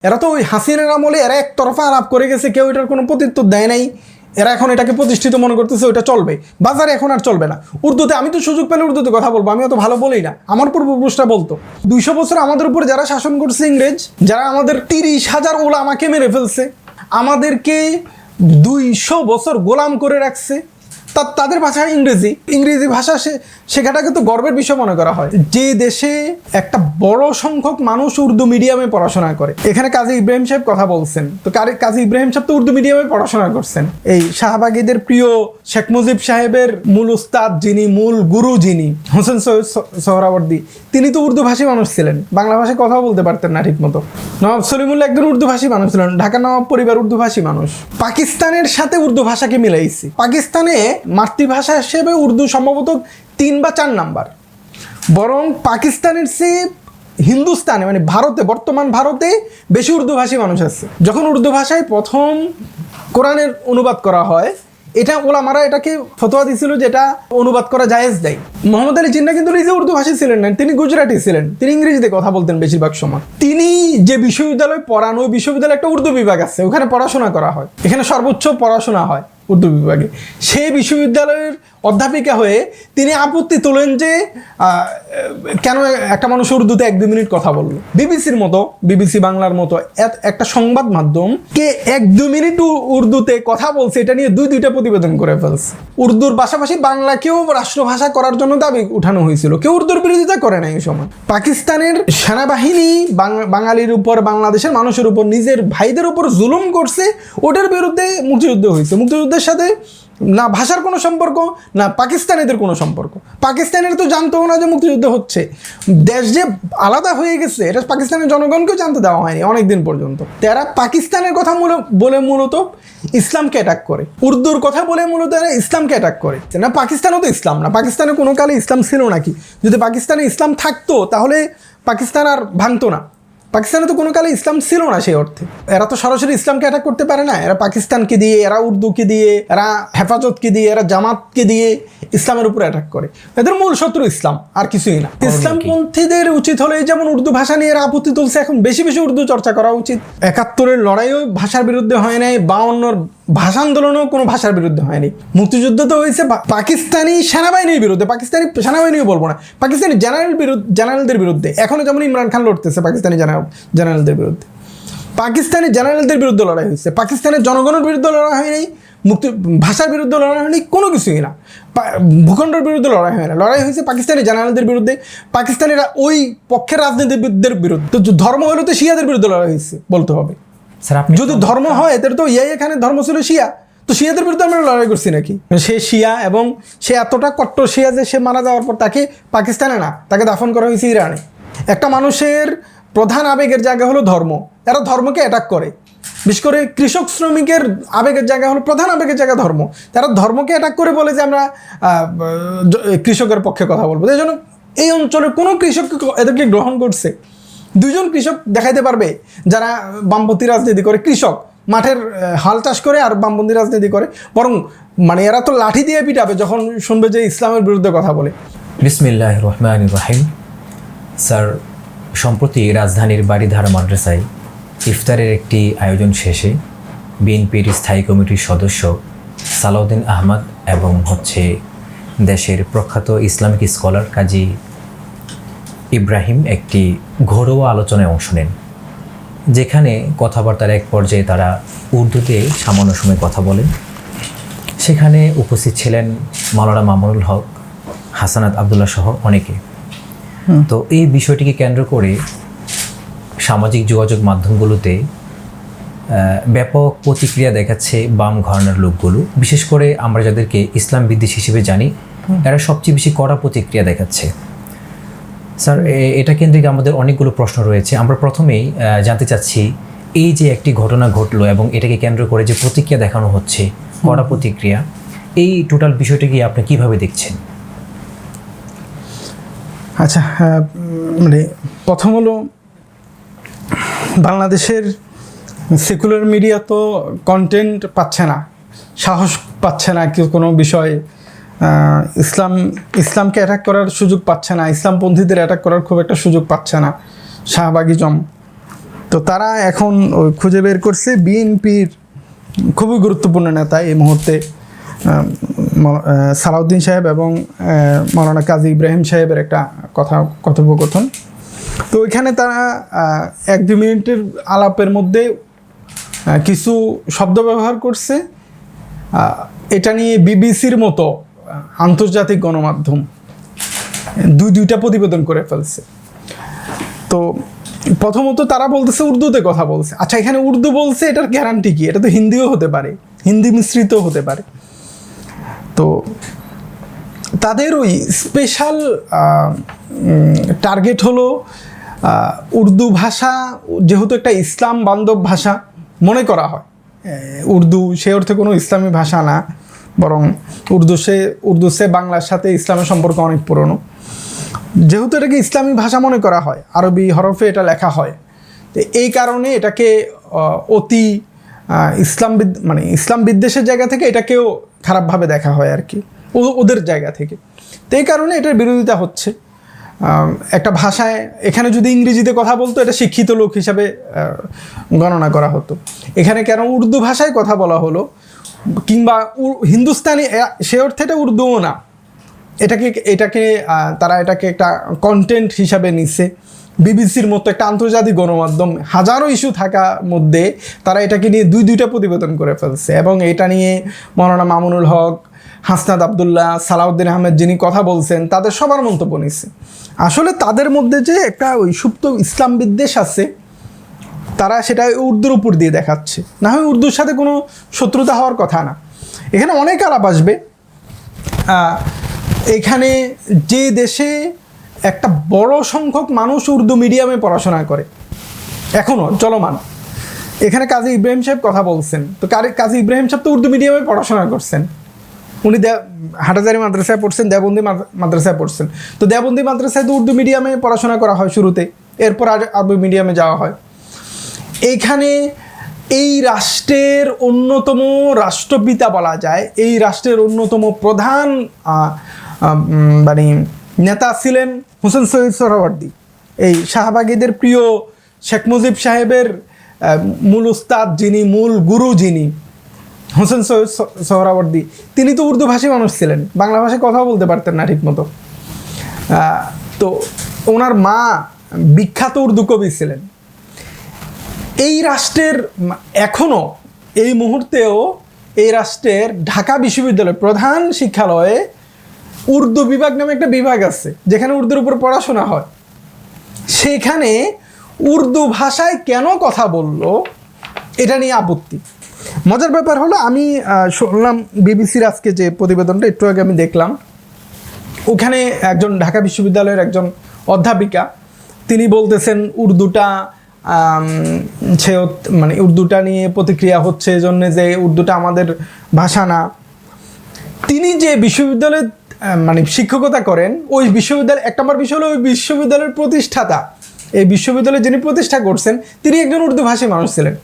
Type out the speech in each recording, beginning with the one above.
এরা তো ওই হাসিনার আমলে এরা একতরফা আলাপ করে গেছে, কেউ এটার কোনো প্রত্যুত্তর দেয় নাই। এরা এখন এটাকে প্রতিষ্ঠিত মনে করতেছে ওইটা চলবে, বাজারে এখন আর চলবে না। উর্দুতে আমি তো সুযোগ পেলে উর্দুতে কথা বলবো, আমি অত ভালো বলি না, আমার পূর্বপুরুষরা বলতো। 200 বছর আমাদের উপর যারা শাসন করছে ইংরেজ, যারা আমাদের 30,000 ওলামাকে মেরে ফেলছে, আমাদেরকে 200 বছর গোলাম করে রাখছে, তাদের ভাষা ইংরেজি ভাষা শেখাটাকে তো গর্বের বিষয় মনে করা হয়। যে দেশে একটা বড় সংখ্যক মানুষ উর্দু মিডিয়ামে পড়াশোনা করে, এখানে কাজী ইব্রাহিম সাহেব কথা বলছেন, তো কাজী ইব্রাহিম সাহেব তো উর্দু মিডিয়ামে পড়াশোনা করছেন। এই শাহবাগীদের প্রিয় শেখ মুজিব সাহেবের মূল উস্তাদ যিনি, মূল গুরু যিনি, হোসেন সৈয়দ সোহরাওয়ার্দী, তিনি তো উর্দু ভাষী মানুষ ছিলেন, বাংলা ভাষায় কথাও বলতে পারতেন না ঠিক মতো। নবাব সলিমুল্লাহ একজন উর্দু ভাষী মানুষ ছিলেন, ঢাকা নবাব পরিবার উর্দু ভাষী মানুষ। পাকিস্তানের সাথে উর্দু ভাষাকে মিলাইছি। পাকিস্তানে মাতৃভাষা হিসেবে উর্দু সম্ভবত 3 বা 4 নাম্বার, বরং পাকিস্তানের চেয়ে হিন্দুস্তানে মানে ভারতে, বর্তমান ভারতে বেশি উর্দু ভাষী মানুষ আছে। যখন উর্দু ভাষায় প্রথম কোরআনের অনুবাদ করা হয়, এটা ওলামারা এটাকে ফতোয়া দিয়েছিল যে এটা অনুবাদ করা জায়েজ দেয়। মোহাম্মদ আলী জিন্নাহ কিন্তু নিজে উর্দু ভাষী ছিলেন না, তিনি গুজরাটি ছিলেন, তিনি ইংরেজিতে কথা বলতেন বেশিরভাগ সময়। তিনি যে বিশ্ববিদ্যালয়ে পড়ান, ওই বিশ্ববিদ্যালয়ে একটা উর্দু বিভাগ আছে, ওখানে পড়াশোনা করা হয়, এখানে সর্বোচ্চ পড়াশোনা হয় উর্দু বিভাগে। সেই বিশ্ববিদ্যালয়ের অধ্যাপিকা হয়ে তিনি আপত্তি তোলেন যে কেন একটা মানুষ উর্দুতে 1-2 মিনিট কথা বলল। বিবিসির মতো, বিবিসি বাংলার মতো একটা সংবাদ মাধ্যম কে 1-2 মিনিট উর্দুতে কথা বলছে, এটা নিয়ে 2-2টা প্রতিবেদন করে ফেলছে। উর্দুর পাশাপাশি বাংলাকেও রাষ্ট্রভাষা করার জন্য দাবি উঠানো হয়েছিল, কেউ উর্দুর বিরোধিতা করে না এই সময়। পাকিস্তানের সেনাবাহিনী বাঙালির উপর, বাংলাদেশের মানুষের উপর, নিজের ভাইদের উপর জুলুম করছে, ওটার বিরুদ্ধে মুক্তিযুদ্ধ হয়েছে। মুক্তিযুদ্ধের সাথে না ভাষার কোনো সম্পর্ক, না পাকিস্তানিদের কোনো সম্পর্ক। পাকিস্তানের তো জানতো না যে মুক্তিযুদ্ধ হচ্ছে, দেশ যে আলাদা হয়ে গেছে এটা পাকিস্তানের জনগণকেও জানতে দেওয়া হয়নি অনেকদিন পর্যন্ত। তারা পাকিস্তানের কথা বলে মূলত ইসলামকে অ্যাটাক করে, উর্দুর কথা বলে মূলত এরা ইসলামকে অ্যাটাক করে। না পাকিস্তানও তো ইসলাম না, পাকিস্তানে কোনো কালে ইসলাম ছিল নাকি? যদি পাকিস্তানে ইসলাম থাকতো তাহলে পাকিস্তান আর ভাঙতো না। পাকিস্তানে তো কোনো কালে ইসলাম ছিল না সেই অর্থে। এরা তো সরাসরি ইসলামকে অ্যাটাক করতে পারে না, এরা পাকিস্তানকে দিয়ে, এরা উর্দুকে দিয়ে, এরা হেফাজতকে দিয়ে, এরা জামাতকে দিয়ে ইসলামের উপর অ্যাটাক করে। এদের মূল শত্রু ইসলাম, আর কিছুই না। ইসলামপন্থীদের উচিত হলে যেমন উর্দু ভাষা নিয়ে এরা আপত্তি তুলছে, এখন বেশি বেশি উর্দু চর্চা করা উচিত। 71-এর লড়াইও ভাষার বিরুদ্ধে হয় নাই, 52-র ভাষা আন্দোলনও কোনো ভাষার বিরুদ্ধে হয়নি। মুক্তিযুদ্ধ তো হয়েছে পাকিস্তানি সেনাবাহিনীর বিরুদ্ধে, পাকিস্তানি সেনাবাহিনীও বলবো না, পাকিস্তানি জেনারেলদের বিরুদ্ধে। এখনও যেমন ইমরান খান লড়তেছে পাকিস্তানি জেনারেলদের বিরুদ্ধে, পাকিস্তানি জেনারেলদের বিরুদ্ধে লড়াই হয়েছে, পাকিস্তানের জনগণের বিরুদ্ধে লড়াই হয় নাই, ভাষার বিরুদ্ধে লড়াই হয়নি, কোনো কিছুই না। ভূখণ্ডের বিরুদ্ধে লড়াই হয় না, লড়াই হয়েছে পাকিস্তানি জেনারেলদের বিরুদ্ধে, পাকিস্তানিরা ওই পক্ষের রাজনীতিবিদদের বিরুদ্ধে। তো ধর্ম হলো তো শিয়াদের বিরুদ্ধে লড়াই হয়েছে বলতে হবে। যদি ধর্ম হয় তাহলে তো এখানে ধর্ম ছিল শিয়া, তো শিয়াদের বিরুদ্ধে আমরা লড়াই করছি নাকি? সে শিয়া, এবং সে এতটা কট্টর শিয়া যে সে মারা যাওয়ার পর তাকে পাকিস্তানে না, তাকে দাফন করা হয়েছে ইরানে। একটা মানুষের প্রধান আবেগের জায়গা হলো ধর্ম, এরা ধর্মকে অ্যাটাক করে। বিশেষ করে কৃষক শ্রমিকের আবেগের জায়গা হলো, প্রধান আবেগের জায়গা ধর্ম, তারা ধর্মকে অ্যাটাক করে বলে যে আমরা কৃষকের পক্ষে কথা বলবো। এই জন্য এই অঞ্চলের কোনো কৃষক এদেরকে গ্রহণ করছে? 2জন কৃষক দেখাইতে পারবে যারা বামপন্থী রাজনীতি করে, কৃষক মাঠের হাল চাষ করে আর বামপন্থী রাজনীতি করে? বরং মানে এরা তো লাঠি দিয়ে পিটাবে যখন শুনবে যে ইসলামের বিরুদ্ধে কথা বলে। বিসমিল্লাহির রহমানির রহিম। স্যার, সম্প্রতি রাজধানীর বাড়িধারা মাদ্রাসায় ইফতারের একটি আয়োজন শেষে বিএনপির স্থায়ী কমিটির সদস্য সালাউদ্দিন আহমদ এবং দেশের প্রখ্যাত ইসলামিক স্কলার কাজী ইব্রাহিম একটি ঘরোয়া আলোচনায় অংশ নেন, যেখানে কথাবার্তার এক পর্যায়ে তারা উর্দুতে সামান্য সময় কথা বলেন। সেখানে উপস্থিত ছিলেন মাওলানা মামুনুল হক, হাসানাত আবদুল্লাহ সহ অনেকে। তো এই বিষয়টিকে কেন্দ্র করে সামাজিক যোগাযোগ মাধ্যমগুলোতে ব্যাপক প্রতিক্রিয়া দেখাচ্ছে বাম ঘরানার লোকগুলো। বিশেষ করে আমরা যাদেরকে ইসলাম বিদ্বেষী হিসেবে জানি, এরা সবচেয়ে বেশি কড়া প্রতিক্রিয়া দেখাচ্ছে। স্যার, এটা কেন্দ্রিক আমাদের অনেকগুলো প্রশ্ন রয়েছে। আমরা প্রথমেই জানতে চাচ্ছি, এই যে একটি ঘটনা ঘটলো এবং এটাকে কেন্দ্র করে যে প্রতিক্রিয়া দেখানো হচ্ছে, কড়া প্রতিক্রিয়া, এই টোটাল বিষয়টাকে আপনি কিভাবে দেখছেন? আচ্ছা, মানে প্রথম হলো বাংলাদেশের সেকুলার মিডিয়া তো কন্টেন্ট পাচ্ছে না, সাহস পাচ্ছে না, কেউ কোনো বিষয় ইসলামকে অ্যাটাক করার সুযোগ পাচ্ছে না, ইসলামপন্থীদের অ্যাটাক করার খুব একটা সুযোগ পাচ্ছে না। শাহবাগিজম তো তারা এখন ওই খুঁজে বের করছে বিএনপির খুবই গুরুত্বপূর্ণ নেতা এই মুহূর্তে সালাউদ্দিন সাহেব এবং মাওলানা কাজী ইব্রাহিম সাহেবের একটা কথোপকথন। তো ওইখানে তারা 1-2 মিনিটের আলাপের মধ্যে কিছু শব্দ ব্যবহার করছে, এটা নিয়ে বিবিসির মতো আন্তর্জাতিক গণমাধ্যম দুইটা প্রতিবেদন করে ফেলছে। তো প্রথমত তারা বলতেছে উর্দুতে কথা বলছে। আচ্ছা, এখানে উর্দু বলছে, এটার গ্যারান্টি কি? এটা তো হিন্দিও হতে পারে, হিন্দি মিশ্রিত হতে পারে। তো তাদের ওই স্পেশাল টার্গেট হলো উর্দু ভাষা, যেহেতু একটা ইসলাম বান্ধব ভাষা মনে করা হয়। উর্দু সে অর্থে কোনো ইসলামী ভাষা না, বরং উর্দু সে বাংলার সাথে ইসলামের সম্পর্ক অনেক পুরনো। যেহেতু এটাকে ইসলামী ভাষা মনে করা হয়, আরবি হরফে এটা লেখা হয়, তো এই কারণে এটাকে অতি ইসলাম বিদ্বেষের জায়গা থেকে এটাকেও খারাপভাবে দেখা হয় আর কি, ওদের জায়গা থেকে। তো এই কারণে এটার বিরোধিতা হচ্ছে। একটা ভাষায় এখানে যদি ইংরেজিতে কথা বলতো, এটা শিক্ষিত লোক হিসাবে গণনা করা হতো। এখানে কেন উর্দু ভাষায় কথা বলা হলো, কিংবা হিন্দুস্তানি, সে অর্থে এটা উর্দুও না, তারা এটাকে একটা কন্টেন্ট হিসাবে নিচ্ছে। বিবিসির মতো একটা আন্তর্জাতিক গণমাধ্যম, হাজারো ইস্যু থাকার মধ্যে তারা এটাকে নিয়ে দুইটা প্রতিবেদন করে ফেলছে। এবং এটা নিয়ে মৌলানা মামুনুল হক, হাসনাত আবদুল্লাহ, সালাউদ্দিন আহমেদ যিনি কথা বলছেন, তাদের সবার মন্তব্য নিচ্ছে। আসলে তাদের মধ্যে যে একটা ওই সুপ্ত ইসলাম বিদ্বেষ আছে, তারা সেটা উর্দুর উপর দিয়ে দেখাচ্ছে। না হয় উর্দুর সাথে কোনো শত্রুতা হওয়ার কথা না। এখানে অনেক আলাপ আসবে। এখানে যে দেশে একটা বড় সংখ্যক মানুষ উর্দু মিডিয়ামে পড়াশোনা করে, এখনও চলমান, এখানে কাজী ইব্রাহিম সাহেব কথা বলছেন। তো কাজী ইব্রাহিম সাহেব তো উর্দু মিডিয়ামে পড়াশোনা করছেন। উনি হাটাজারি মাদ্রাসায় পড়ছেন, দেওবন্দি মাদ্রাসায় পড়ছেন। তো দেওবন্দি মাদ্রাসায় তো উর্দু মিডিয়ামে পড়াশোনা করা হয় শুরুতে, এরপর আরবি মিডিয়ামে যাওয়া হয়। এইখানে এই রাষ্ট্রের অন্যতম রাষ্ট্রপিতা বলা যায়, এই রাষ্ট্রের অন্যতম প্রধান নেতা ছিলেন হোসেন শহীদ সোহরাওয়ার্দী। এই শাহবাগীদের প্রিয় শেখ মুজিব সাহেবের মূল উস্তাদ যিনি, মূল গুরু যিনি, হোসেন শহীদ সোহরাওয়ার্দী, তিনি তো উর্দুভাষী মানুষ ছিলেন, বাংলা ভাষায় কথাও বলতে পারতেন না ঠিক মতো। তো ওনার মা বিখ্যাত উর্দু কবি ছিলেন। এই রাষ্ট্রের এখনও এই মুহূর্তেও এই রাষ্ট্রের ঢাকা বিশ্ববিদ্যালয়ের প্রধান শিক্ষালয়ে উর্দু বিভাগ নামে একটা বিভাগ আছে, যেখানে উর্দুর উপর পড়াশোনা হয়। সেখানে উর্দু ভাষায় কেন কথা বললো, এটা নিয়ে আপত্তি। মজার ব্যাপার হলো, আমি শুনলাম বিবিসির আজকে যে প্রতিবেদনটা একটু আগে আমি দেখলাম, ওখানে একজন ঢাকা বিশ্ববিদ্যালয়ের একজন অধ্যাপিকা, তিনি বলতেছেন উর্দুটা উর্দুটা নিয়ে প্রতিক্রিয়া হচ্ছে এজন্য যে উর্দুটা আমাদের ভাষা না। তিনি যে বিশ্ববিদ্যালয়ে শিক্ষকতা করেন, ওই বিশ্ববিদ্যালয় 1 নম্বর বিষয় হলো ওই বিশ্ববিদ্যালয়ের প্রতিষ্ঠাতা, এই বিশ্ববিদ্যালয়ে যিনি প্রতিষ্ঠা করছেন তিনি একজন উর্দুভাষী মানুষ ছিলেন।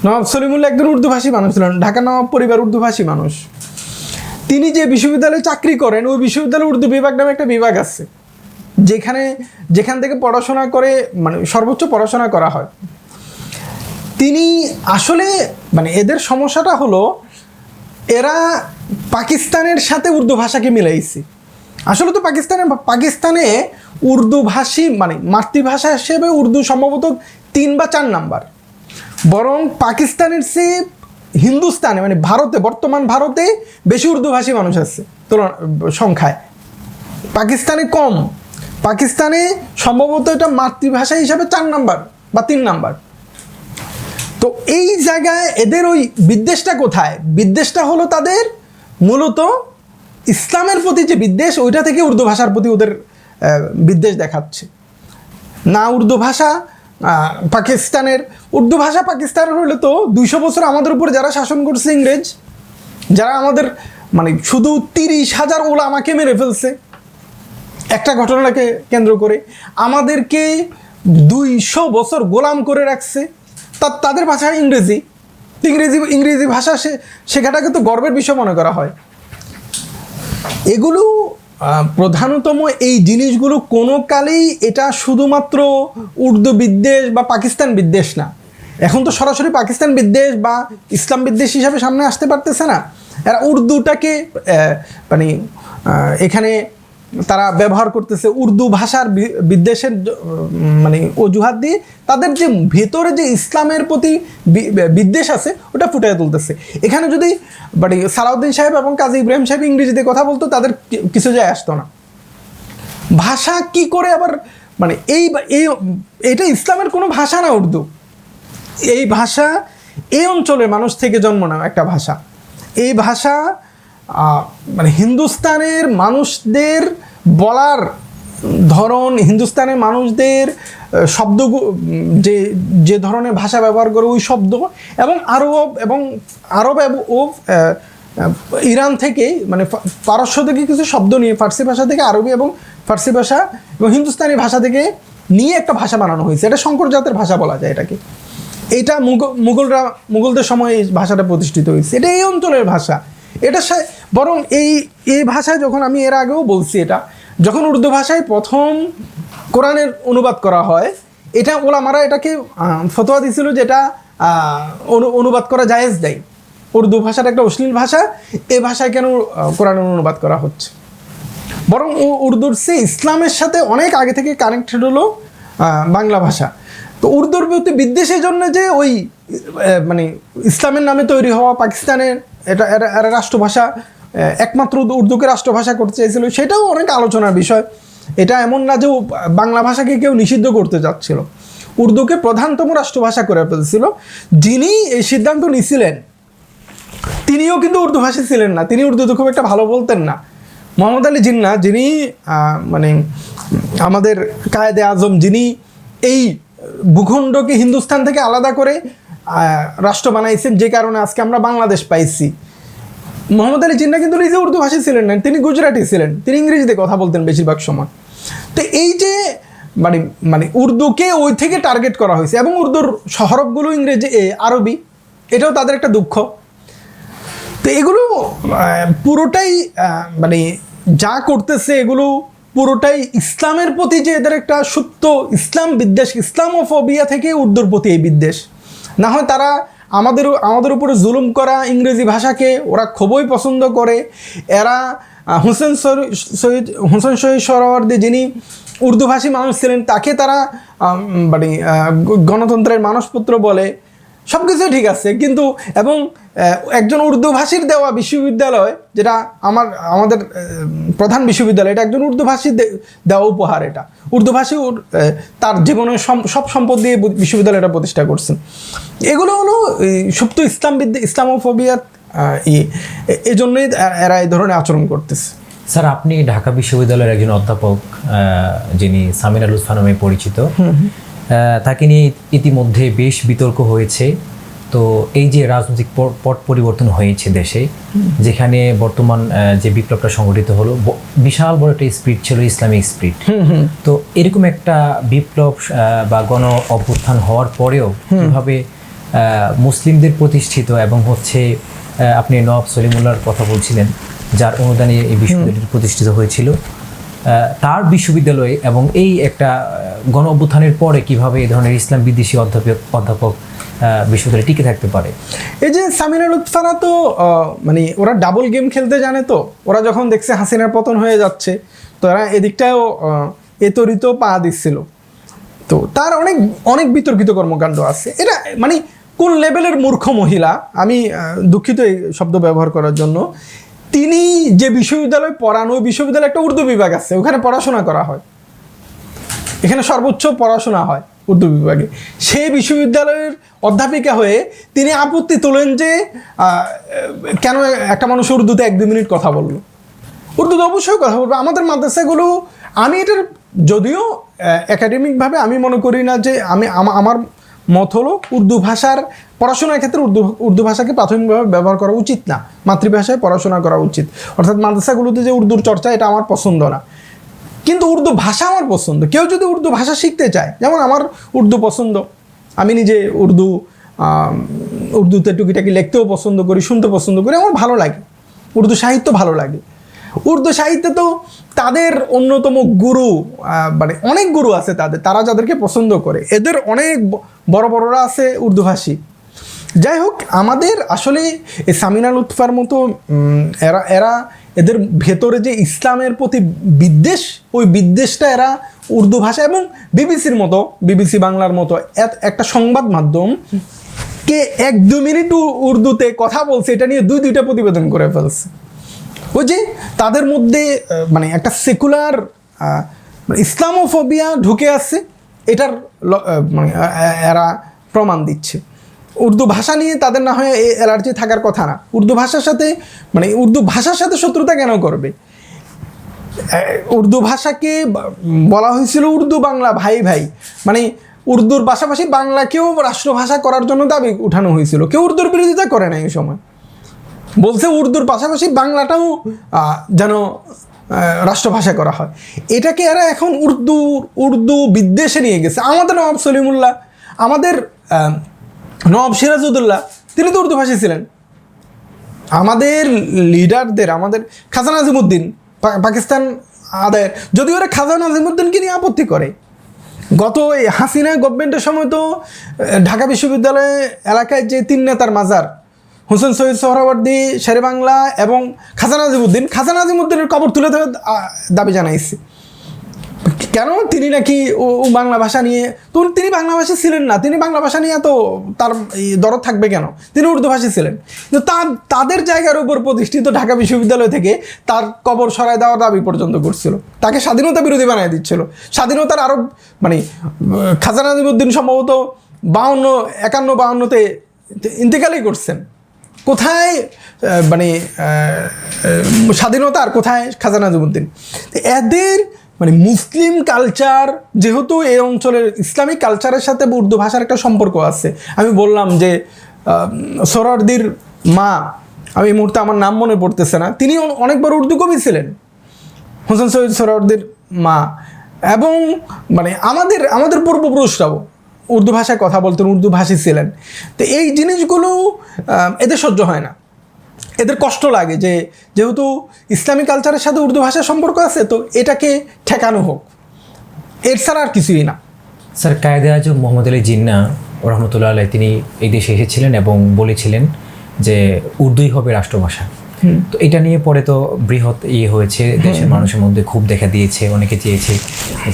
নবাব সলিমুল্লাহ একজন উর্দুভাষী মানুষ ছিলেন, ঢাকা নবাব পরিবার উর্দুভাষী মানুষ। তিনি যে বিশ্ববিদ্যালয়ে চাকরি করেন, ওই বিশ্ববিদ্যালয়ে উর্দু বিভাগ নামে একটা বিভাগ আছে, যেখান থেকে পড়াশোনা করে সর্বোচ্চ পড়াশোনা করা হয়। তিনি আসলে এদের সমস্যাটা হলো, এরা পাকিস্তানের সাথে উর্দু ভাষাকে মিলাইছে। আসলে তো পাকিস্তানে উর্দুভাষী মাতৃভাষা হিসেবে উর্দু সম্ভবত 3 বা 4 নাম্বার, বরং পাকিস্তানের চেয়ে হিন্দুস্তানে ভারতে, বর্তমান ভারতে বেশি উর্দুভাষী মানুষ আছে সংখ্যায়। পাকিস্তানে কম, পাকিস্তানে সম্ভবত এটা মাতৃভাষা হিসাবে 4 নাম্বার বা 3 নাম্বার। তো এই জায়গায় এদের ওই বিদ্বেষটা কোথায়? বিদ্বেষটা হলো তাদের মূলত ইসলামের প্রতি যে বিদ্বেষ, ওইটা থেকে উর্দু ভাষার প্রতি ওদের বিদ্বেষ দেখাচ্ছে না। উর্দু ভাষা পাকিস্তানের হলে তো 200 বছর আমাদের উপর যারা শাসন করছে ইংরেজ, যারা আমাদের শুধু 30,000 ওলামাকে মেরে ফেলছে একটা ঘটনাকে কেন্দ্র করে, আমাদেরকে 200 বছর গোলাম করে রাখছে, তাদের ভাষা ইংরেজি ভাষা শেখাটাকে তো গর্বের বিষয় মনে করা হয়। এগুলো প্রধানতম এই জিনিসগুলো কোনো কালেই এটা শুধুমাত্র উর্দু বিদ্বেষ বা পাকিস্তান বিদ্বেষ না। এখন তো সরাসরি পাকিস্তান বিদ্বেষ বা ইসলাম বিদ্বেষ হিসাবে সামনে আসতে পারতেছে না। এরা উর্দুটাকে মানে এখানে তারা ব্যবহার করতেছে উর্দু ভাষার বিদ্বেষের মানে অজুহাত দিয়ে তাদের যে ভেতরে যে ইসলামের প্রতি বিদ্বেষ আছে ওটা ফুটিয়ে তুলতেছে। এখানে যদি মানে সালাউদ্দিন সাহেব এবং কাজী ইব্রাহিম সাহেব ইংরেজিতে কথা বলতো তাদের কিছু যায় আসতো না। ভাষা কি করে আবার মানে এটা ইসলামের কোনো ভাষা না উর্দু। এই ভাষা এই অঞ্চলের মানুষ থেকে জন্ম নেওয়া একটা ভাষা। এই ভাষা মানে হিন্দুস্তানের মানুষদের বলার ধরন, হিন্দুস্তানের মানুষদের শব্দ যে যে ধরনের ভাষা ব্যবহার করে ওই শব্দ এবং আরব ও ইরান থেকে মানে পারস্য থেকে কিছু শব্দ নিয়ে ফার্সি ভাষা থেকে আরবি এবং ফার্সি ভাষা এবং হিন্দুস্তানি ভাষা থেকে নিয়ে একটা ভাষা বানানো হয়েছে। এটা শঙ্কর জাতের ভাষা বলা যায় এটাকে। এটা মুঘলদের সময় এই ভাষাটা প্রতিষ্ঠিত হয়েছে। এটা এই অঞ্চলের ভাষা। এটা বরং এই ভাষায় যখন আমি এর আগেও বলছি, এটা যখন উর্দু ভাষায় প্রথম কোরআনের অনুবাদ করা হয়, এটা ওলামারা এটাকে ফতোয়া দিয়েছিল যে এটা অনুবাদ করা জায়েজ দেয়। উর্দু ভাষাটা একটা অশ্লীল ভাষা, এই ভাষায় কেন কোরআনের অনুবাদ করা হচ্ছে? বরং উর্দুর সে ইসলামের সাথে অনেক আগে থেকে কানেক্টেড হলো বাংলা ভাষা। তো উর্দুর প্রতি বিদ্বেষের জন্য যে ওই মানে ইসলামের নামে তৈরি হওয়া পাকিস্তানের এটা রাষ্ট্রভাষা, একমাত্র উর্দুকে রাষ্ট্রভাষা করতে চাইছিল, সেটাও অনেক আলোচনার বিষয়। এটা এমন না যে বাংলা ভাষাকে কেউ নিষিদ্ধ করতে যাচ্ছিল, উর্দুকে প্রধানতম রাষ্ট্রভাষা করে ফেলছিল। যিনি এই সিদ্ধান্ত নিয়েছিলেন তিনিও কিন্তু উর্দু ভাষী ছিলেন না, তিনি উর্দুতে খুব একটা ভালো বলতেন না। মোহাম্মদ আলী জিন্নাহ, যিনি মানে আমাদের কায়েদে আজম, যিনি এই ভূখণ্ডকে হিন্দুস্তান থেকে আলাদা করে রাষ্ট্র বানাইছেন, যে কারণে আজকে আমরা বাংলাদেশ পাইছি, মোহাম্মদ আলী জিন্নাহ কিন্তু নিজে উর্দু ভাষী ছিলেন না, তিনি গুজরাটি ছিলেন, তিনি ইংরেজিতে কথা বলতেন বেশিরভাগ সময়। তো এই যে মানে উর্দুকে ওই থেকে টার্গেট করা হয়েছে এবং উর্দুর হরফগুলো ইংরেজি আরবি, এটাও তাদের একটা দুঃখ। তো এগুলো পুরোটাই মানে যা করতেছে এগুলো পুরোটাই ইসলামের প্রতি যে এদের একটা সুপ্ত ইসলাম বিদ্বেষ, ইসলামোফোবিয়া থেকে উর্দুর প্রতি এই বিদ্বেষ। না হয় তারা আমাদের উপরে জুলুম করা ইংরেজি ভাষাকে ওরা খুবই পছন্দ করে। এরা হোসেন শহীদ সোহরাওয়ার্দী, যিনি উর্দুভাষী মানুষ ছিলেন, তাকে তারা মানে গণতন্ত্রের মানসপুত্র বলে। সব কিছু ঠিক আছে, কিন্তু এবং একজন উর্দুভাষীর দেওয়া বিশ্ববিদ্যালয়, যেটা আমাদের প্রধান বিশ্ববিদ্যালয়, এটা একজন উর্দুভাষীর দেওয়া উপহার। এটা উর্দুভাষী তার জীবনের সব সম্পদ দিয়ে বিশ্ববিদ্যালয়টা প্রতিষ্ঠা করছেন। এগুলো হলো সুপ্ত ইসলামোফোবিয়া, এই জন্যই এরা এই ধরনের আচরণ করতেছে। স্যার, আপনি ঢাকা বিশ্ববিদ্যালয়ের একজন অধ্যাপক, যিনি সামিনা লুৎফা নামে পরিচিত, তাকে নিয়ে ইতিমধ্যে বেশ বিতর্ক হয়েছে। তো এই যে রাজনৈতিক পট পরিবর্তন হয়েছে দেশে, যেখানে বর্তমান যে বিপ্লবটা সংঘটিত হলো, বিশাল বড় একটা স্পিরিট ছিল, ইসলামিক স্পিরিট। তো এরকম একটা বিপ্লব বা গণ অভ্যুত্থান হওয়ার পরেও কিভাবে মুসলিমদের প্রতিষ্ঠিত এবং হচ্ছে আপনি নওয়াব সলিমুল্লাহর কথা বলছিলেন, যার অনুদানে এই বিশ্ববিদ্যালয়টি প্রতিষ্ঠিত হয়েছিল, তার বিশ্ববিদ্যালয়ে এবং এই একটা গণ অভ্যুত্থানের পরে কিভাবে এই ধরনের ইসলাম বিদ্বেষী অধ্যাপক বিশ্ববিদ্যালয়ে টিকে থাকতে পারে? এই যে সামিনা লুৎফারা তো মানে ওরা ডাবল গেম খেলতে জানে। তো ওরা যখন দেখছে হাসিনার পতন হয়ে যাচ্ছে, তো এরা এদিকটাও তরিতেও পা দিচ্ছিল। তো তার অনেক অনেক বিতর্কিত কর্মকাণ্ড আছে। এটা মানে কোন লেভেলের মূর্খ মহিলা, আমি দুঃখিত এই শব্দ ব্যবহার করার জন্য। তিনি যে বিশ্ববিদ্যালয়ে পড়ান, ওই বিশ্ববিদ্যালয়ে একটা উর্দু বিভাগ আছে, ওখানে পড়াশোনা করা হয়, এখানে সর্বোচ্চ পড়াশোনা হয় উর্দু বিভাগে। সেই বিশ্ববিদ্যালয়ের অধ্যাপিকা হয়ে তিনি আপত্তি তোলেন যে কেন একটা মানুষ উর্দুতে 1-2 মিনিট কথা বলল। উর্দুতে অবশ্যই কথা বলবে। আমাদের মাদ্রাসাগুলো, আমি এটার যদিও একাডেমিকভাবে আমি মনে করি না যে আমার মত হলো উর্দু ভাষার পড়াশোনার ক্ষেত্রে উর্দু ভাষাকে প্রাথমিকভাবে ব্যবহার করা উচিত না, মাতৃভাষায় পড়াশোনা করা উচিত। অর্থাৎ মাদ্রাসাগুলোতে যে উর্দুর চর্চা, এটা আমার পছন্দ না, কিন্তু উর্দু ভাষা আমার পছন্দ। কেউ যদি উর্দু ভাষা শিখতে চায়, যেমন আমার উর্দু পছন্দ, আমি নিজে উর্দুতে টুকিটাকি লিখতেও পছন্দ করি, শুনতে পছন্দ করি, আমার ভালো লাগে, উর্দু সাহিত্য ভালো লাগে। উর্দু সাহিত্যে তো তাদের অন্যতম গুরু, মানে অনেক গুরু আছে তাদের, তারা যাদেরকে পছন্দ করে, এদের অনেক বড় বড়রা আছে উর্দুভাষী। যাই হোক, আমাদের আসলে এই সামিনা লুৎফার মতো এরা এদের ভেতরে যে ইসলামের প্রতি বিদ্বেষ, ওই বিদ্বেষটা এরা উর্দু ভাষা এবং বিবিসির মতো, বিবিসি বাংলার মতো একটা সংবাদ মাধ্যম কে 1-2 মিনিট উর্দুতে কথা বলছে, এটা নিয়ে 2-2টা প্রতিবেদন করে ফেলছে। ওই যে তাদের মধ্যে মানে একটা সেকুলার ইসলামোফোবিয়া ঢুকে আসছে, এটার মানে এরা প্রমাণ দিচ্ছে। উর্দু ভাষা নিয়ে তাদের না হয় অ্যালার্জি থাকার কথা না, উর্দু ভাষার সাথে মানে উর্দু ভাষার সাথে শত্রুতা কেন করবে? উর্দু ভাষাকে বলা হয়েছিল উর্দু বাংলা ভাই ভাই, মানে উর্দুর পাশাপাশি বাংলাকেও রাষ্ট্রভাষা করার জন্য দাবি উঠানো হয়েছিল। কেউ উর্দুর বিরোধিতা করে না এই সময়, বলছে উর্দুর পাশাপাশি বাংলাটাও যেন রাষ্ট্রভাষা করা হয়। এটাকে এরা এখন উর্দু বিদ্বেষে নিয়ে গেছে। আমাদের নবাব সলিমুল্লাহ, আমাদের নবাব সিরাজউদ্দৌলা, তিনি তো উর্দুভাষী ছিলেন। আমাদের লিডারদের, আমাদের খাজা নাজিমুদ্দিন পাকিস্তান আদায়ের, যদিও ওরা খাজা নাজিমুদ্দিনকে নিয়ে আপত্তি করে। গত এই হাসিনা গভর্নমেন্টের সময় তো ঢাকা বিশ্ববিদ্যালয় এলাকায় যে 3 নেতার মাজার, হোসেন সৈয়দ সোহরাওয়ার্দী, শেরেবাংলা এবং খাজা নাজিমুদ্দিনের কবর তুলে ধরে দাবি জানাইছে। কেন? তিনি নাকি ও বাংলা ভাষা নিয়ে, তো তিনি বাংলাভাষী ছিলেন না, তিনি বাংলা ভাষা নিয়ে তো তার দরদ থাকবে কেন? তিনি উর্দুভাষী ছিলেন। কিন্তু তাদের জায়গার উপর প্রতিষ্ঠিত ঢাকা বিশ্ববিদ্যালয় থেকে তার কবর সরায় দেওয়ার দাবি পর্যন্ত করছিল, তাকে স্বাধীনতা বিরোধী বানিয়ে দিচ্ছিল। স্বাধীনতার আরও মানে খাজা নাজিমুদ্দিন সম্ভবত 51-52-তে ইন্তেকালই করছেন। কোথায় মানে স্বাধীনতা আর কোথায় খাজা নাজিমুদ্দিন? এদের মানে মুসলিম কালচার, যেহেতু এই অঞ্চলের ইসলামিক কালচারের সাথে উর্দু ভাষার একটা সম্পর্ক আছে। আমি বললাম যে সোহরাওয়ার্দীর মা, আমি এই মুহূর্তে আমার নাম মনে পড়তেছে না, তিনি অনেক বড় উর্দু কবি ছিলেন, হোসেন সৈয়দ সোহরাওয়ার্দীর মা। এবং মানে আমাদের পূর্বপুরুষরাও উর্দু ভাষায় কথা বলতেন, উর্দুভাষী ছিলেন। তো এই জিনিসগুলো এদের সহ্য হয় না, এদের কষ্ট লাগে যে যেহেতু ইসলামিক কালচারের সাথে উর্দু ভাষার সম্পর্ক আছে, তো এটাকে ঠেকানো হোক, এর ছাড়া আর কিছুই না। স্যার, কায়েদে আজম মোহাম্মদ আলী জিন্নাহ রহমতুল্লাহ আলাইহি তিনি এই দেশে এসেছিলেন এবং বলেছিলেন যে উর্দুই হবে রাষ্ট্রভাষা। তো এটা নিয়ে পরে তো বৃহৎ হয়েছে, দেশের মানুষের মধ্যে ক্ষোভ দেখা দিয়েছে, অনেকে চেয়েছে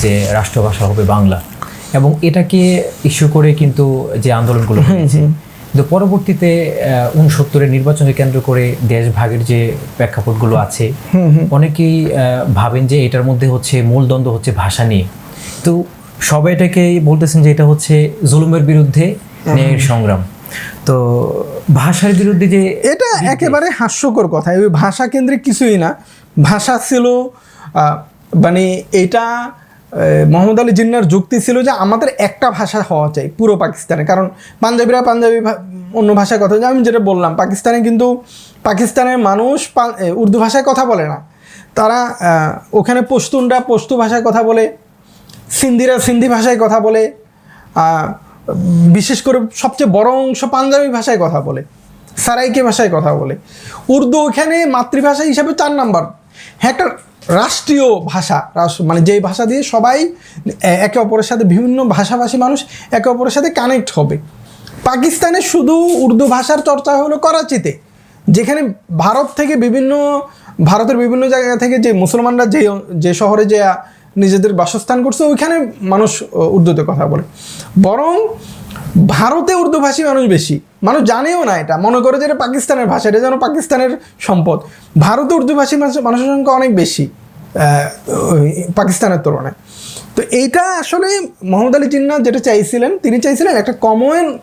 যে রাষ্ট্রভাষা হবে বাংলা, এবং এটাকে ইস্যু করে কিন্তু যে আন্দোলনগুলো হয়েছে। কিন্তু পরবর্তীতে 69-এর নির্বাচনকে কেন্দ্র করে দেশ ভাগের যে প্রেক্ষাপটগুলো আছে, অনেকেই ভাবেন যে এটার মধ্যে হচ্ছে মূল দ্বন্দ্ব হচ্ছে ভাষা নিয়ে। তো সবাই এটাকেই বলতেছেন যে এটা হচ্ছে জুলুমের বিরুদ্ধে ন্যায়ের সংগ্রাম। তো ভাষার বিরুদ্ধে যে এটা একেবারে হাস্যকর কথা। এই ভাষা কেন্দ্রিক কিছুই না, ভাষা ছিল মানে এটা মোহাম্মদ আলী জিন্নাহর যুক্তি ছিল যে আমাদের একটা ভাষা হওয়া চাই পুরো পাকিস্তানে, কারণ পাঞ্জাবিরা পাঞ্জাবি অন্য ভাষায় কথা, আমি যেটা বললাম, পাকিস্তানে কিন্তু পাকিস্তানের মানুষ উর্দু ভাষায় কথা বলে না, তারা ওখানে পশতুনরা পশতু ভাষায় কথা বলে, সিন্ধিরা সিন্ধি ভাষায় কথা বলে, বিশেষ করে সবচেয়ে বড় অংশ পাঞ্জাবি ভাষায় কথা বলে, সারাইকি ভাষায় কথা বলে। উর্দু ওখানে মাতৃভাষা হিসাবে 4 নাম্বার। হ্যাঁ, একটা রাষ্ট্রীয় ভাষা, মানে যেই ভাষা দিয়ে সবাই একে অপরের সাথে, বিভিন্ন ভাষাভাষী মানুষ একে অপরের সাথে কানেক্ট হবে। পাকিস্তানে শুধু উর্দু ভাষার চর্চা হলো করাচিতে, যেখানে ভারতের বিভিন্ন জায়গা থেকে যে মুসলমানরা যে শহরে যে নিজেদের বাসস্থান করছে, ওইখানে মানুষ উর্দুতে কথা বলে। বরং ভারতে উর্দুভাষী মানুষ বেশি, মানুষ জানেও না, এটা মনে করে যে এটা পাকিস্তানের ভাষা, এটা যেন পাকিস্তানের সম্পদ। ভারতে উর্দুভাষী মানুষের সংখ্যা অনেক বেশি পাকিস্তানের তুলনায়। তো এইটা আসলে মোহাম্মদ আলী জিন্নাহ যেটা চাইছিলেন, তিনি চাইছিলেন একটা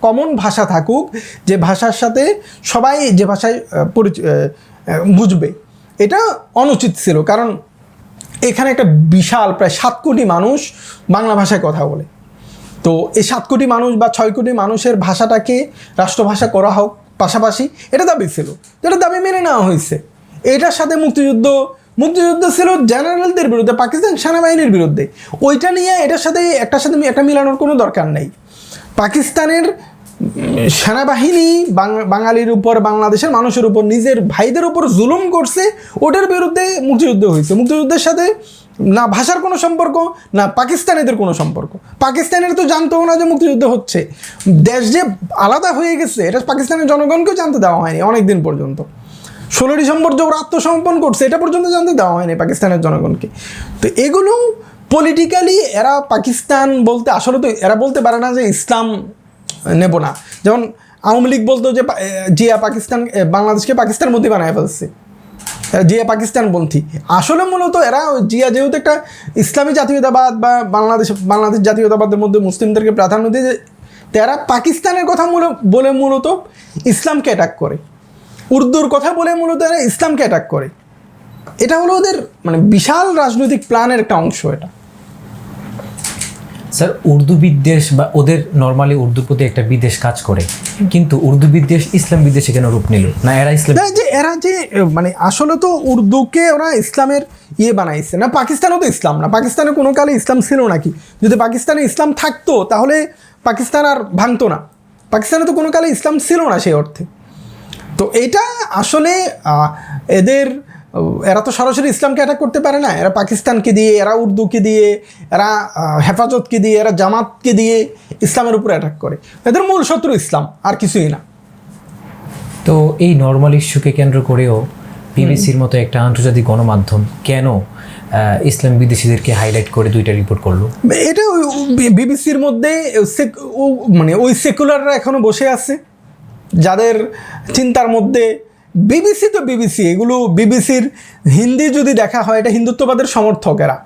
কমন ভাষা থাকুক, যে ভাষার সাথে সবাই যে ভাষায় বুঝবে। এটা অনুচিত ছিল, কারণ এখানে একটা বিশাল প্রায় 7 কোটি মানুষ বাংলা ভাষায় কথা বলে। তো এই 7 কোটি মানুষ বা 6 কোটি মানুষের ভাষাটাকে রাষ্ট্রভাষা করা হোক পাশাপাশি, এটা দাবি ছিল, এটা দাবি মেনে নেওয়া হয়েছে। এটার সাথে মুক্তিযুদ্ধ ছিল জেনারেলদের বিরুদ্ধে, পাকিস্তান সেনাবাহিনীর বিরুদ্ধে, ওইটা নিয়ে এটার সাথে একটা মিলানোর কোনো দরকার নেই। পাকিস্তানের সেনাবাহিনী বাঙালির উপর, বাংলাদেশের মানুষের উপর, নিজের ভাইদের উপর জুলুম করছে, ওটার বিরুদ্ধে মুক্তিযুদ্ধ হয়েছে। মুক্তিযুদ্ধের সাথে না ভাষার কোনো সম্পর্ক, না পাকিস্তানিদের কোনো সম্পর্ক। পাকিস্তানের তো জানতেও না যে মুক্তিযুদ্ধ হচ্ছে। দেশ যে আলাদা হয়ে গেছে এটা পাকিস্তানের জনগণকেও জানতে দেওয়া হয়নি অনেক দিন পর্যন্ত। 16 ডিসেম্বর যে ওরা আত্মসমর্পণ করছে এটা পর্যন্ত জানতে দেওয়া হয়নি পাকিস্তানের জনগণকে। তো এগুলো পলিটিক্যালি এরা পাকিস্তান বলতে, আসলে তো এরা বলতে পারে না যে ইসলাম নেব না। যেমন আওয়ামী লীগ বলতো যে জিয়া পাকিস্তান, বাংলাদেশকে পাকিস্তানের মধ্যে বানায় ফেলছে, জিয়া পাকিস্তানপন্থী। আসলে মূলত এরা জিয়া যেহেতু একটা ইসলামী জাতীয়তাবাদ বা বাংলাদেশ জাতীয়তাবাদের মধ্যে মুসলিমদেরকে প্রাধান্য দিয়ে, তারা পাকিস্তানের কথা বলে মূলত ইসলামকে অ্যাটাক করে, উর্দুর কথা বলে মূলত এরা ইসলামকে অ্যাটাক করে। এটা হলো ওদের মানে বিশাল রাজনৈতিক প্ল্যানের একটা অংশ এটা। স্যার, উর্দু বিদ্বেষ বা ওদের নর্মালি উর্দুর প্রতি একটা বিদ্বেষ কাজ করে, কিন্তু উর্দু বিদ্বেষ ইসলাম বিদ্বেষে কেন রূপ নিল না? এরা যে মানে আসলে তো উর্দুকে ওরা ইসলামের বানাইছে না। পাকিস্তানও তো ইসলাম না, পাকিস্তানে কোনো কালে ইসলাম ছিল নাকি? যদি পাকিস্তানে ইসলাম থাকতো তাহলে পাকিস্তান আর ভাঙতো না। পাকিস্তানে তো কোনো কালে ইসলাম ছিল না সেই অর্থে। তো এটা আসলে এরা তো সরাসরি ইসলামকে অ্যাটাক করতে পারে না। এরা পাকিস্তানকে দিয়ে, এরা উর্দুকে দিয়ে, এরা হেফাজতকে দিয়ে, এরা জামাতকে দিয়ে ইসলামের উপরে অ্যাটাক করে। এদের মূল শত্রু ইসলাম, আর কিছুই না। তো এই নর্মাল ইস্যুকে কেন্দ্র করেও বিবিসির মতো একটা আন্তর্জাতিক গণমাধ্যম কেন ইসলাম বিদেশিদেরকে হাইলাইট করে 2টা রিপোর্ট করলো? এটা বিবিসির মধ্যে মানে ওই সেকুলাররা এখনো বসে আছে, যাদের চিন্তার মধ্যে বিবিসি তো বিবিসি, এগুলো বিবিসির হিন্দি যদি দেখা হয় এটা হিন্দুত্ববাদের সমর্থক এরা।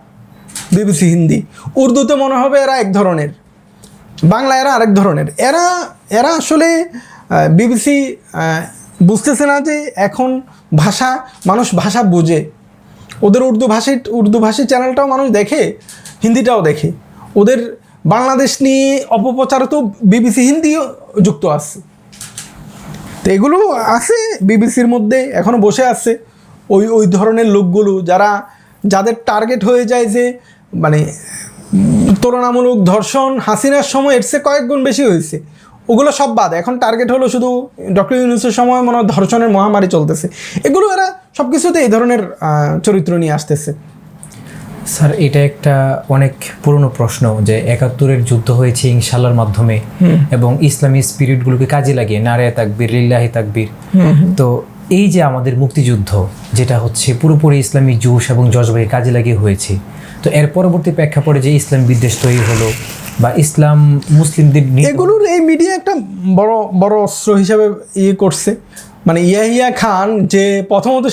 বিবিসি হিন্দি, উর্দুতে মনে হবে এরা এক ধরনের, বাংলা এরা আরেক ধরনের। এরা আসলে বিবিসি বুঝতেছে না যে এখন মানুষ ভাষা বোঝে। ওদের উর্দু ভাষী চ্যানেলটাও মানুষ দেখে, হিন্দিটাও দেখে। ওদের বাংলাদেশ নিয়ে অপপ্রচার তো বিবিসি হিন্দিও যুক্ত আছে। তো এগুলো আছে বিবিসির মধ্যে এখনও বসে আছে ওই ধরনের লোকগুলো, যাদের টার্গেট হয়ে যায় যে মানে তুলনামূলক ধর্ষণ হাসিনার সময় এর চেয়ে কয়েক গুণ বেশি হয়েছে। ওগুলো সব বাদ, এখন টার্গেট হলো শুধু ডক্টর ইউনূসের সময় মনে হয় ধর্ষণের মহামারী চলতেছে। এগুলো এরা সব কিছুতে এই ধরনের চরিত্র নিয়ে আসতেছে। স্যার, এটা একটা অনেক পুরনো প্রশ্ন যে 71-এর যুদ্ধ হয়েছে ইনশাআল্লাহর মাধ্যমে এবং ইসলামী স্পিরিটগুলোকে কাজে লাগিয়ে, নারে তাকবীর, লিল্লাহি তাকবীর। তো এই যে আমাদের মুক্তিযুদ্ধ যেটা হচ্ছে পুরোপুরি ইসলামী জোশ এবং জজবাকে কাজে লাগিয়ে হয়েছে, তো এর পরবর্তী প্রেক্ষাপটে যে ইসলাম বিদ্বেষ তৈরি হলো বা ইসলাম মুসলিমদের, এগুলোর এই মিডিয়া একটা বড় অস্ত্র হিসাবে করছে। মানে ইয়াহিয়া খান যে প্রথমত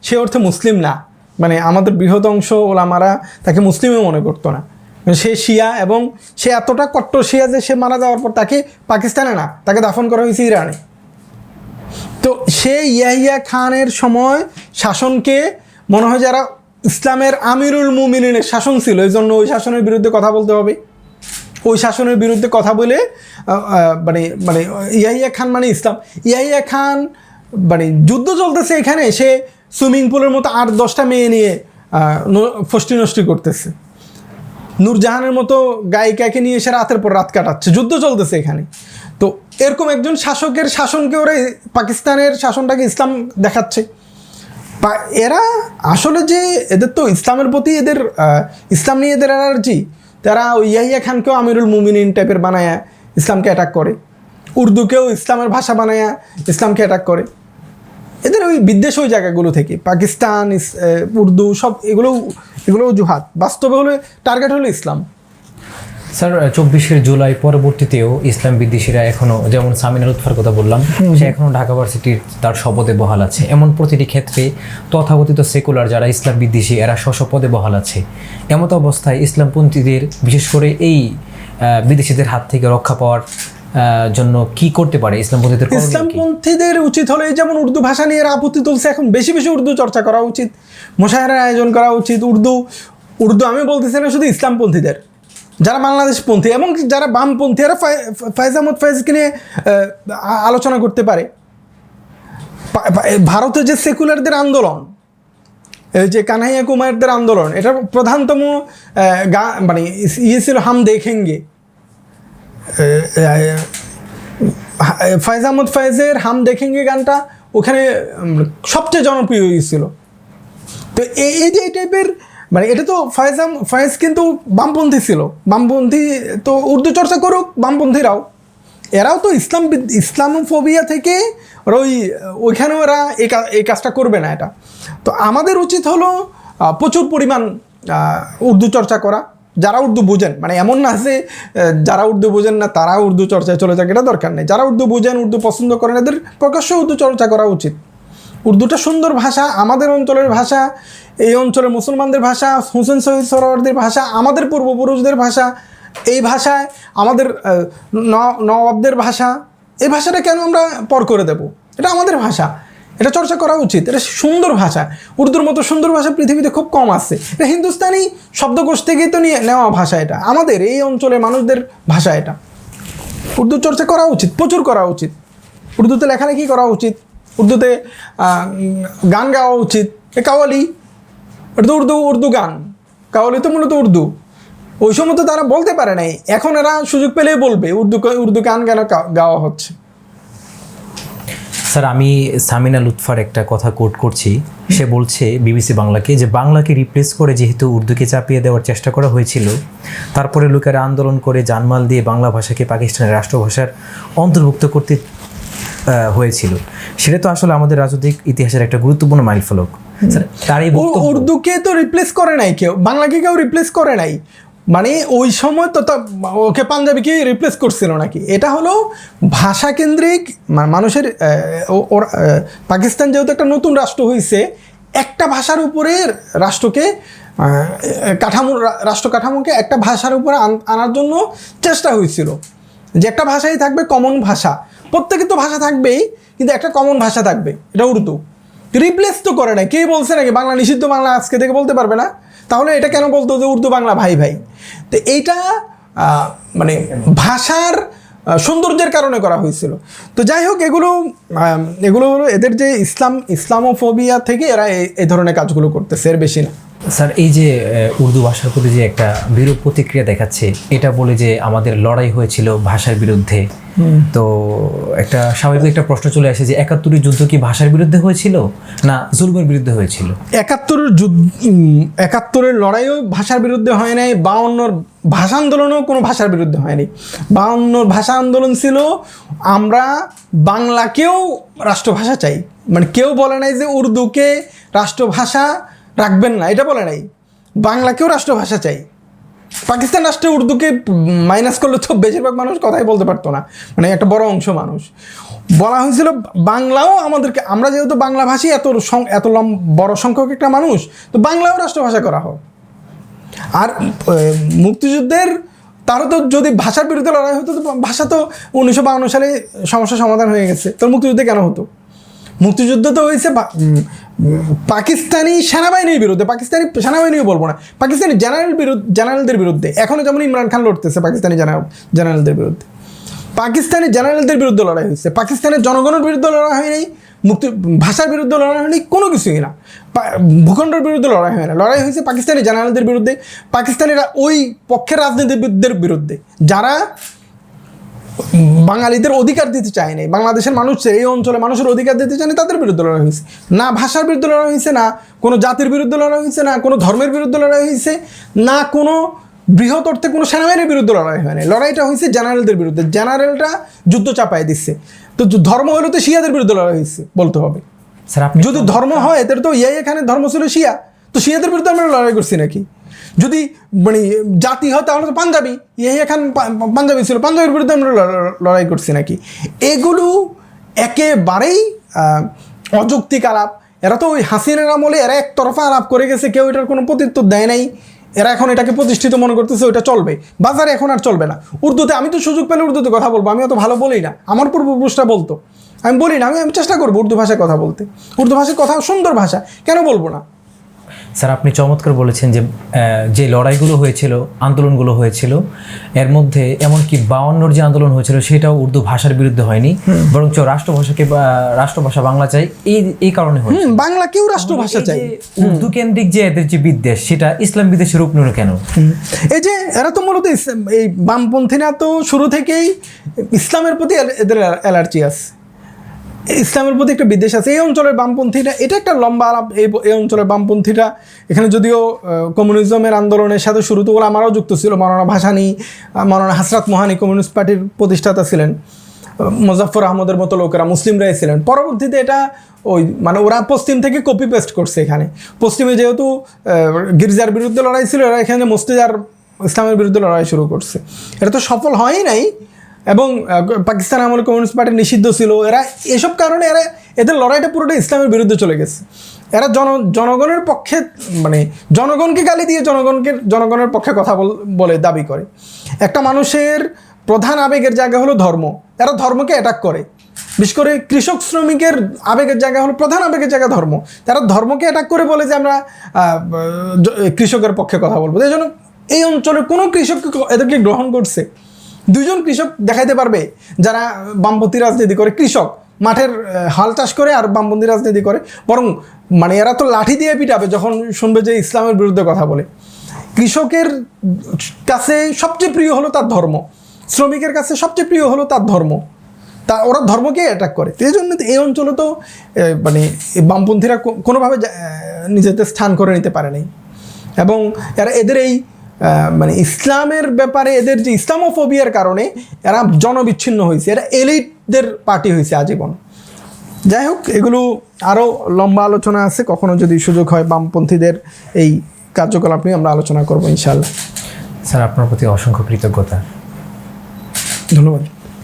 সে অর্থে মুসলিম না, মানে আমাদের বৃহৎ অংশ ওলামারা তাকে মুসলিমও মনে করতো না। সে শিয়া, এবং সে এতটা কট্টর শিয়া যে সে মারা যাওয়ার পর তাকে পাকিস্তানে না, তাকে দাফন করা হয়েছে ইরানে। তো সে ইয়াহিয়া খানের সময় শাসনকে মনে হয় যারা ইসলামের আমিরুল মুমিনিনের শাসন ছিল, এই জন্য ওই শাসনের বিরুদ্ধে কথা বলতে হবে। ওই শাসনের বিরুদ্ধে কথা বলে মানে ইয়াহিয়া খান মানে ইসলাম। ইয়াহিয়া খান মানে যুদ্ধ চলতেছে এখানে, সে সুইমিং পুলের মতো 8-10টা মেয়ে নিয়ে ফষ্টি নষ্টি করতেছে। নূরজাহানের মতো গায়িকাকে নিয়ে সে রাতের পর রাত কাটাচ্ছে, যুদ্ধ চলতেছে এখানে। তো এরকম একজন শাসকের শাসনকে ওরা পাকিস্তানের শাসনটাকে ইসলাম দেখাচ্ছে। এরা আসলে যে এদের তো ইসলামের প্রতি ইসলাম নিয়ে এদের এনার্জি, তারা ওই ইয়াহিয়া খানকেও আমিরুল মুমিনিন টাইপের বানায়া ইসলামকে অ্যাটাক করে, উর্দুকেও ইসলামের ভাষা বানায়া ইসলামকে অ্যাটাক করে। এদের ওই বিদ্বেষ ওই জায়গাগুলো থেকে, পাকিস্তান, উর্দু সব এগুলো অজুহাত, বাস্তবে হলে টার্গেট হলো ইসলাম। স্যার, 24শে জুলাই পরবর্তীতেও ইসলাম বিদ্বেষীরা এখনও, যেমন সামিনা লুৎফার কথা বললাম, সে এখনও ঢাকা ভার্সিটির তার শপথে বহাল আছে। এমন প্রতিটি ক্ষেত্রে তথাকথিত সেকুলার যারা ইসলাম বিদ্বেষী এরা স্বপদে বহাল আছে। এমত অবস্থায় ইসলামপন্থীদের বিশেষ করে এই বিদেশিদের হাত থেকে রক্ষা পাওয়ার জন্য কি করতে পারে ইসলামপন্থীদের? ইসলামপন্থীদের উচিত হলে, যেমন উর্দু ভাষা নিয়ে এরা আপত্তি তুলছে, এখন বেশি বেশি উর্দু চর্চা করা উচিত, মোশায়েরার আয়োজন করা উচিত। উর্দু আমি বলতেছি না শুধু ইসলামপন্থীদের, যারা বাংলাদেশপন্থী এবং যারা বামপন্থী, এরা ফায়েজ আহমদ ফায়েজকে নিয়ে আলোচনা করতে পারে। ভারতে যে সেকুলারদের আন্দোলন, এই যে কানহাইয়া কুমারদের আন্দোলন, এটা প্রধানতম ছিল হাম দেখেঙ্গে, ফায়েজ আহমদ ফায়েজের হাম দেখেঙ্গে গানটা ওখানে সবচেয়ে জনপ্রিয় হয়েছিল। তো এই যে এই টাইপের মানে এটা তো ফায়েজ কিন্তু বামপন্থী ছিল, বামপন্থী তো উর্দু চর্চা করুক বামপন্থীরাও, এরাও তো ইসলামোফোবিয়া থেকে ওইখানে ওরা এই কাজটা করবে না। এটা তো আমাদের উচিত হলো প্রচুর পরিমাণ উর্দু চর্চা করা, যারা উর্দু বোঝেন, মানে এমন না যে যারা উর্দু বোঝেন না তারা উর্দু চর্চায় চলে যাক, এটা দরকার নেই। যারা উর্দু বোঝেন, উর্দু পছন্দ করেন, এদের প্রকাশ্য উর্দু চর্চা করা উচিত। উর্দুটা সুন্দর ভাষা, আমাদের অঞ্চলের ভাষা, এই অঞ্চলের মুসলমানদের ভাষা, হুসেন শহীদ সরোয়ারদের ভাষা, আমাদের পূর্বপুরুষদের ভাষা, এই ভাষায় আমাদের নবাবদের ভাষা, এই ভাষাটা কেন আমরা পর করে দেব? এটা আমাদের ভাষা, এটা চর্চা করা উচিত। এটা সুন্দর ভাষা, উর্দুর মতো সুন্দর ভাষা পৃথিবীতে খুব কম আছে। এটা হিন্দুস্তানি শব্দকোষ থেকেই তো নিয়ে নেওয়া ভাষা, এটা আমাদের এই অঞ্চলের মানুষদের ভাষা। এটা উর্দু চর্চা করা উচিত, প্রচুর করা উচিত। উর্দুতে লেখালেখি করা উচিত, উর্দুতে গান গাওয়া উচিত। কাওয়ালি, এটা তো উর্দু গান, কাওয়ালি তো মূলত উর্দু। ওই সময় তো তারা বলতে পারে নাই, এখন এরা সুযোগ পেলেই বলবে উর্দু গান কেন গাওয়া হচ্ছে। স্যার, আমি সামিনা লুৎফার একটা কথা কোট করছি। সে বলছে বিবিসি বাংলাকে যে বাংলাকে রিপ্লেস করে যেহেতু উর্দুকে চাপিয়ে দেওয়ার চেষ্টা করা হয়েছিল, তারপরে লোকেরা আন্দোলন করে জানমাল দিয়ে বাংলা ভাষাকে পাকিস্তানের রাষ্ট্রভাষার অন্তর্ভুক্ত করতে হয়েছিল। সেটা তো আসলে আমাদের রাজনৈতিক ইতিহাসের একটা গুরুত্বপূর্ণ মাইলফলক। তার এই উর্দুকে তো রিপ্লেস করে নাই কেউ, বাংলাকে কেউ রিপ্লেস করে নাই। মানে ওই সময় তো ওকে পাঞ্জাবিকে রিপ্লেস করছিল নাকি? এটা হলো ভাষাকেন্দ্রিক মানুষের পাকিস্তান যেহেতু একটা নতুন রাষ্ট্র হয়েছে, একটা ভাষার উপরে রাষ্ট্রকে রাষ্ট্র কাঠামোকে একটা ভাষার উপরে আনার জন্য চেষ্টা হয়েছিল যে একটা ভাষাই থাকবে, কমন ভাষা। প্রত্যেকের তো ভাষা থাকবেই, কিন্তু একটা কমন ভাষা থাকবে, এটা উর্দু। রিপ্লেস তো করে না। কে বলছে নাকি বাংলা নিষিদ্ধ, বাংলা আজকে থেকে বলতে পারবে না? তাহলে এটা কেন বলতো যে উর্দু বাংলা ভাই ভাই? তো এইটা মানে ভাষার সৌন্দর্যের কারণে করা হয়েছিল। তো যাই হোক, এগুলো হলো এদের যে ইসলামোফোবিয়া থেকে এরা এই ধরনের কাজগুলো করতেছে, এর বেশি না। স্যার, এই যে উর্দু ভাষার প্রতি যে একটা বিরূপ প্রতিক্রিয়া দেখাচ্ছে, এটা বলে যে আমাদের লড়াই হয়েছিল ভাষার বিরুদ্ধে, তো একটা স্বাভাবিক একটা প্রশ্ন চলে আসে যে ৭১-এর যুদ্ধ কি ভাষার বিরুদ্ধে হয়েছিল না জুলুমের বিরুদ্ধে হয়েছিল? ৭১-এর লড়াইও ভাষার বিরুদ্ধে হয় নাই, ৫২-র ভাষা আন্দোলনও কোনো ভাষার বিরুদ্ধে হয়নি। ৫২-র ভাষা আন্দোলন ছিল আমরা বাংলাকেও রাষ্ট্রভাষা চাই। মানে কেউ বলে নাই যে উর্দুকে রাষ্ট্রভাষা রাখবেন না, এটা বলে নাই। বাংলাকেও রাষ্ট্রভাষা চাই। পাকিস্তান রাষ্ট্রে উর্দুকে মাইনাস করলে তো বেশিরভাগ মানুষ কথাই বলতে পারতো না, মানে একটা বড় অংশ মানুষ। বলা হয়েছিল বাংলাও আমাদেরকে, আমরা যেহেতু বাংলাভাষী এত বড় সংখ্যক একটা মানুষ, তো বাংলাও রাষ্ট্রভাষা করা হোক। আর মুক্তিযুদ্ধের তারও তো যদি ভাষার বিরুদ্ধে লড়াই হতো, তো ভাষা তো ১৯৫২ সালে সমস্যার সমাধান হয়ে গেছে, তো মুক্তিযুদ্ধে কেন হতো? মুক্তিযুদ্ধ তো হয়েছে পাকিস্তানি সেনাবাহিনীর বিরুদ্ধে, পাকিস্তানি সেনাবাহিনীও বলবো না, পাকিস্তানি জেনারেলদের বিরুদ্ধে। এখনও যেমন ইমরান খান লড়তেছে পাকিস্তানি জেনারেলদের বিরুদ্ধে, পাকিস্তানি জেনারেলদের বিরুদ্ধে লড়াই হয়েছে। পাকিস্তানের জনগণের বিরুদ্ধে লড়াই হয় নাই, ভাষার বিরুদ্ধে লড়াই হয়নি, কোনো কিছুই না। ভূখণ্ডের বিরুদ্ধে লড়াই হয় না, লড়াই হয়েছে পাকিস্তানি জেনারেলদের বিরুদ্ধে, পাকিস্তানিরা ওই পক্ষের রাজনীতিবিদদের বিরুদ্ধে যারা বাঙালিদের অধিকার দিতে চায় নাই, বাংলাদেশের মানুষ এই অঞ্চলে মানুষের অধিকার দিতে চায় না, তাদের বিরুদ্ধে লড়াই হয়েছে। না ভাষার বিরুদ্ধে লড়াই হয়েছে, না কোনো জাতির বিরুদ্ধে লড়াই হয়েছে, না কোনো ধর্মের বিরুদ্ধে লড়াই হয়েছে, না কোনো বৃহৎ অর্থে কোনো সেনাবাহিনীর বিরুদ্ধে লড়াই হয় না। লড়াইটা হয়েছে জেনারেলদের বিরুদ্ধে। জেনারেলরা যুদ্ধ চাপায় দিচ্ছে। তো ধর্ম হলো তো শিয়াদের বিরুদ্ধে লড়াই হয়েছে বলতে হবে। স্যার, যদি ধর্ম হয় তাহলে তো এখানে ধর্ম ছিল শিয়া, তো শিয়াদের বিরুদ্ধে আমরা লড়াই করছি নাকি? যদি মানে জাতি হয় তাহলে তো পাঞ্জাবি, এখান পাঞ্জাবি ছিল, পাঞ্জাবির বিরুদ্ধে আমরা লড়াই করছি নাকি? এগুলো একেবারেই অযৌক্তিক আলাপ। এরা তো ওই হাসিনার আমলে এরা একতরফা আলাপ করে গেছে, কেউ এটার কোনো প্রত্যুত্তর দেয় নাই। এরা এখন এটাকে প্রতিষ্ঠিত মনে করতেছে ওইটা চলবে, বাজারে এখন আর চলবে না। উর্দুতে আমি তো সুযোগ পেলে উর্দুতে কথা বলবো, আমি অত ভালো বলি না, আমার পূর্বপুরুষরা বলতো, আমি বলি না, আমি চেষ্টা করবো উর্দু ভাষায় কথা বলতে। উর্দু ভাষায় কথা সুন্দর ভাষা, কেন বলবো না? স্যার, আপনি চমৎকার বলেছেন যে লড়াইগুলো হয়েছিল, আন্দোলনগুলো হয়েছিল, এর মধ্যে এমনকি ৫২-র যে আন্দোলন হয়েছিল সেটাও উর্দু ভাষার বিরুদ্ধে হয়নি, বরঞ্চ রাষ্ট্রভাষা বাংলা চাই এই কারণে হয়েছে। বাংলা কেউ রাষ্ট্রভাষা চাই। উর্দু কেন্দ্রিক যে এদের যে বিদ্বেষ, সেটা ইসলাম বিদ্বেষে রূপ নিল কেন? এই যে এরা তো মূলত এই বামপন্থীরা তো শুরু থেকেই ইসলামের প্রতি এদের অ্যালার্জি আছে, ইসলামের প্রতি একটা বিদ্বেষ আছে। এই অঞ্চলের বামপন্থীরা, এটা একটা লম্বা আলাপ। এই অঞ্চলের বামপন্থীরা এখানে যদিও কমিউনিজমের আন্দোলনের সাথে শুরুতে আমারও যুক্ত ছিল। মৌলানা ভাসানী, মৌলানা হাসরাত মোহানি কমিউনিস্ট পার্টির প্রতিষ্ঠাতা ছিলেন, মোজাফফর আহমদের মতো লোকেরা মুসলিমরাই ছিলেন। পরবর্তীতে এটা মানে ওরা পশ্চিম থেকে কপি পেস্ট করছে। এখানে পশ্চিমে যেহেতু গির্জার বিরুদ্ধে লড়াই ছিল, এরা এখানে মসজিদ আর ইসলামের বিরুদ্ধে লড়াই শুরু করছে। এটা তো সফল হয়ই নাই, এবং পাকিস্তান আমলে কমিউনিস্ট পার্টি নিষিদ্ধ ছিল। এরা এসব কারণে এদের লড়াইটা পুরোটা ইসলামের বিরুদ্ধে চলে গেছে। এরা জনগণের পক্ষে, মানে জনগণকে গালি দিয়ে জনগণের পক্ষে কথা বলে দাবি করে। একটা মানুষের প্রধান আবেগের জায়গা হলো ধর্ম, এরা ধর্মকে অ্যাটাক করে। বিশেষ করে কৃষক শ্রমিকের আবেগের জায়গা হলো, প্রধান আবেগের জায়গা ধর্ম, তারা ধর্মকে অ্যাটাক করে বলে যে আমরা কৃষকের পক্ষে কথা বলবো। এই জন্য এই অঞ্চলের কোনো কৃষক এদেরকে গ্রহণ করছে? 2 জন কৃষক দেখাইতে পারবে যারা বামপন্থী রাজনীতি করে? কৃষক মাঠের হাল চাষ করে আর বামপন্থী রাজনীতি করে। বরং মানে এরা তো লাঠি দিয়ে পিটাবে যখন শুনবে যে ইসলামের বিরুদ্ধে কথা বলে। কৃষকের কাছে সবচেয়ে প্রিয় হলো তার ধর্ম, শ্রমিকের কাছে সবচেয়ে প্রিয় হলো তার ধর্ম, ওরা ধর্মকে অ্যাটাক করে। এই জন্য এই অঞ্চলে তো মানে বামপন্থীরা কোনোভাবে নিজেদের স্থান করে নিতে পারে নাই। এবং এদের এই মানে ইসলামের ব্যাপারে এদের যে ইসলামোফোবিয়ার কারণে এরা জনবিচ্ছিন্ন হয়েছে, এরা এলিটদের পার্টি হয়েছে আজীবন। যাই হোক, এগুলো আরও লম্বা আলোচনা আছে, কখনো যদি সুযোগ হয় বামপন্থীদের এই কার্যকলাপ নিয়ে আমরা আলোচনা করবো ইনশাআল্লাহ। স্যার, আপনার প্রতি অসংখ্য কৃতজ্ঞতা। ধন্যবাদ।